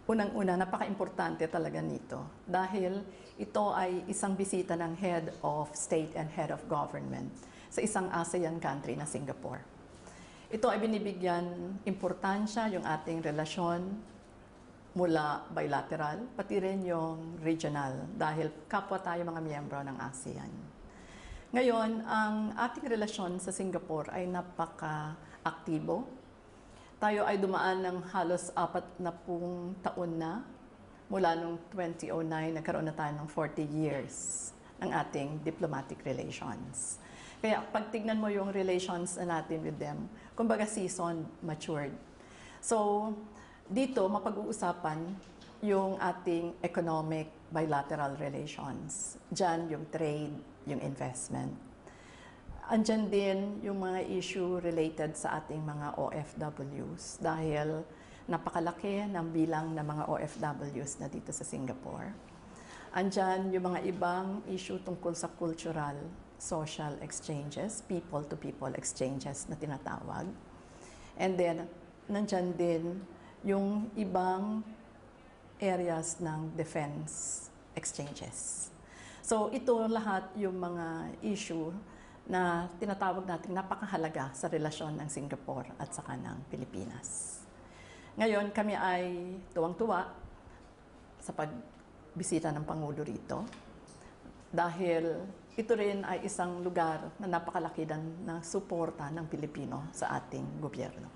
Unang-una, napaka-importante talaga nito dahil ito ay isang bisita ng Head of State and Head of Government sa isang ASEAN country na Singapore. Ito ay binibigyan importansya yung ating relasyon mula bilateral, pati rin yung regional dahil kapwa tayo mga miyembro ng ASEAN. Ngayon, ang ating relasyon sa Singapore ay napaka-aktibo. Tayo ay dumaan ng halos 40 taon na mula noong 2009, nagkaroon na tayo ng 40 years ng ating diplomatic relations. Kaya pag tignan mo yung relations na natin with them, kumbaga seasoned, matured. So, dito mapag-uusapan yung ating economic bilateral relations. Diyan yung trade, yung investment. Andyan din yung mga issue related sa ating mga OFWs dahil napakalaki ng bilang ng mga OFWs na dito sa Singapore. Andyan yung mga ibang issue tungkol sa cultural, social exchanges, people-to-people exchanges na tinatawag. And then, nandyan din yung ibang areas ng defense exchanges. So, ito lahat yung mga issue na tinatawag natin napakahalaga sa relasyon ng Singapore at saka ng Pilipinas. Ngayon, kami ay tuwang-tuwa sa pagbisita ng Pangulo rito dahil ito rin ay isang lugar na napakalaki ng suporta ng Pilipino sa ating gobyerno.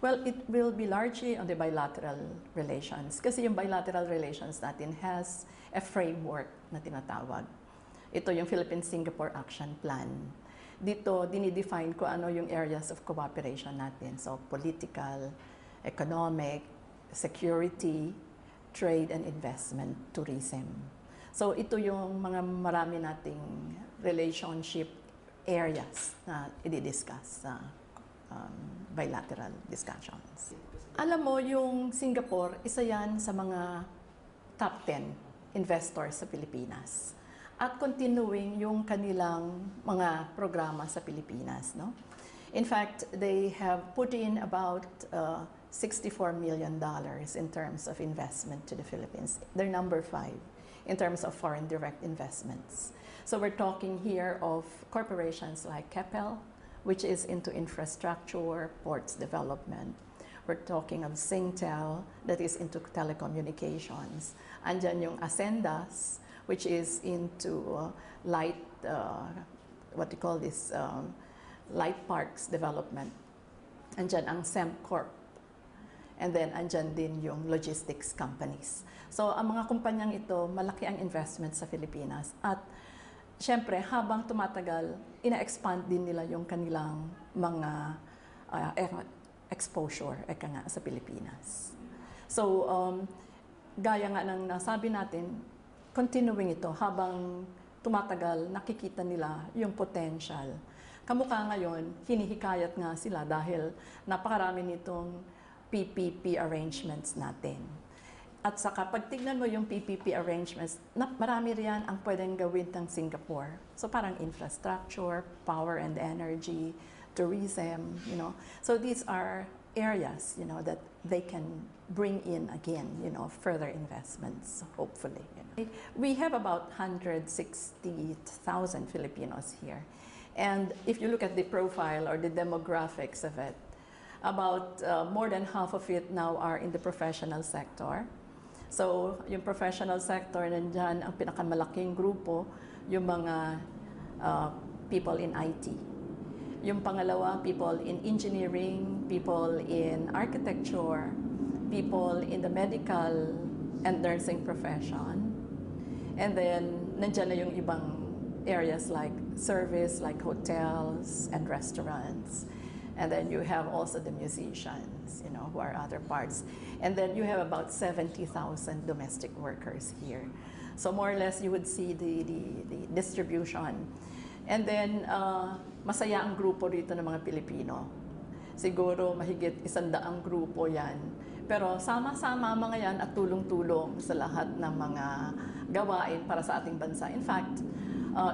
Well, it will be largely on the bilateral relations kasi yung bilateral relations natin has a framework na tinatawag. Ito yung Philippines-Singapore Action Plan. Dito, dinidefine ko ano yung areas of cooperation natin. So, political, economic, security, trade and investment, tourism. So, ito yung mga marami nating relationship areas na i-discuss sa bilateral discussions. Alam mo, yung Singapore, isa yan sa mga top 10 investors sa Pilipinas. At continuing yung kanilang mga programa sa Pilipinas. No? In fact, they have put in about $64 million in terms of investment to the Philippines. They're number 5 in terms of foreign direct investments. So we're talking here of corporations like Keppel, which is into infrastructure, ports development. We're talking of Singtel, that is into telecommunications. Andyan yung Ascendas, which is into light, what you call this, light parks development. Andyan ang Sembcorp. And then, andyan din yung logistics companies. So, ang mga kumpanyang ito, malaki ang investment sa Pilipinas. At, syempre, habang tumatagal, ina-expand din nila yung kanilang mga exposure, nga, sa Pilipinas. So, gaya nga ng nasabi natin, continuing ito habang tumatagal, nakikita nila yung potential. Kamukha ngayon, hinihikayat nga sila dahil napakarami nitong PPP arrangements natin. At saka pag tignan mo yung PPP arrangements, marami riyan ang pwedeng gawin ng Singapore. So parang infrastructure, power and energy, tourism, you know. So these are areas, you know, that they can bring in again, you know, further investments, hopefully. You know. We have about 160,000 Filipinos here. And if you look at the profile or the demographics of it, about more than half of it now are in the professional sector. So, yung professional sector, nandyan ang pinakamalaking grupo, yung mga people in IT. Yung pangalawa, people in engineering, people in architecture, people in the medical and nursing profession. And then, nandyan na yung ibang areas like service, like hotels and restaurants. And then you have also the musicians, you know, who are other parts. And then you have about 70,000 domestic workers here. So more or less, you would see the distribution. And then, masaya ang grupo rito ng mga Pilipino. Siguro mahigit 100 grupo yan. Pero sama-sama mga yan at tulong-tulong sa lahat ng mga gawain para sa ating bansa. In fact,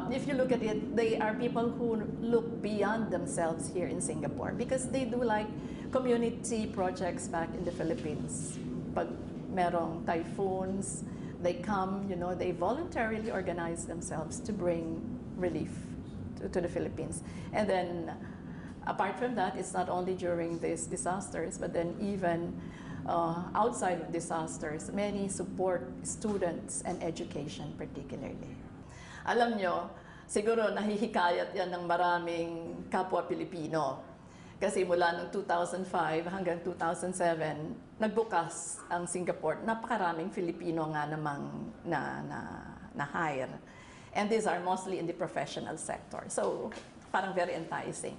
if you look at it, they are people who look beyond themselves here in Singapore because they do like community projects back in the Philippines. Pag merong typhoons, they come, they voluntarily organize themselves to bring relief to the Philippines. And then, apart from that, it's not only during these disasters, but then even outside of disasters, many support students and education particularly. Alam nyo, siguro nahihikayat yan ng maraming kapwa Pilipino. Kasi mula noong 2005 hanggang 2007, nagbukas ang Singapore. Napakaraming Filipino nga namang na-hire. And these are mostly in the professional sector. So, parang very enticing.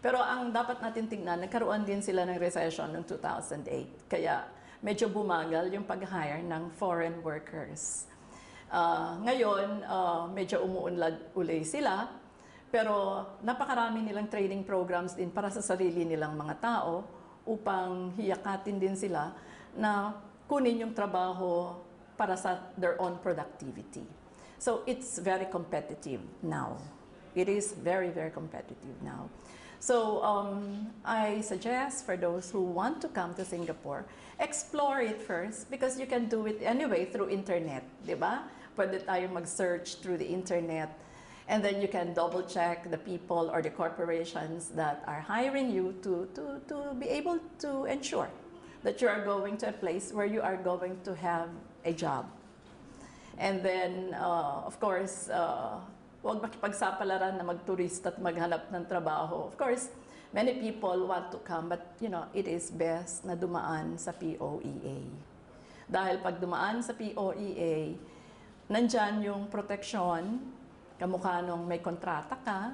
Pero ang dapat natin tingnan, nagkaroon din sila ng recession noong 2008. Kaya medyo bumagal yung pag-hire ng foreign workers. Ngayon, medyo umuunlad uli sila. Pero napakarami nilang training programs din para sa sarili nilang mga tao upang hiyakatin din sila na kunin yung trabaho para sa their own productivity. So it's very competitive now. It is very, very competitive now. So I suggest for those who want to come to Singapore, explore it first because you can do it anyway through internet, di ba? Pwede tayo mag-search through the internet. And then you can double check the people or the corporations that are hiring you to be able to ensure that you are going to a place where you are going to have a job. And then, of course, huwag makipagsapalaran na magturista at maghanap ng trabaho. Of course, many people want to come, but it is best na dumaan sa POEA. Dahil pag dumaan sa POEA, nandyan yung proteksyon, kamukha nung may kontrata ka,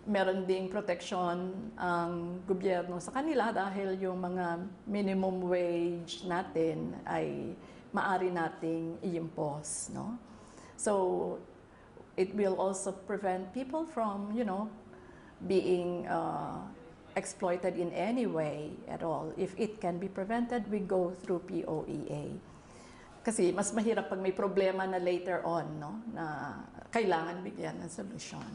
meron ding proteksyon ang gobyerno sa kanila dahil yung mga minimum wage natin ay maari nating i-impose, no? So, it will also prevent people from, being exploited in any way at all. If it can be prevented, we go through POEA. Kasi mas mahirap pag may problema na later on, no, na kailangan bigyan ng solusyon.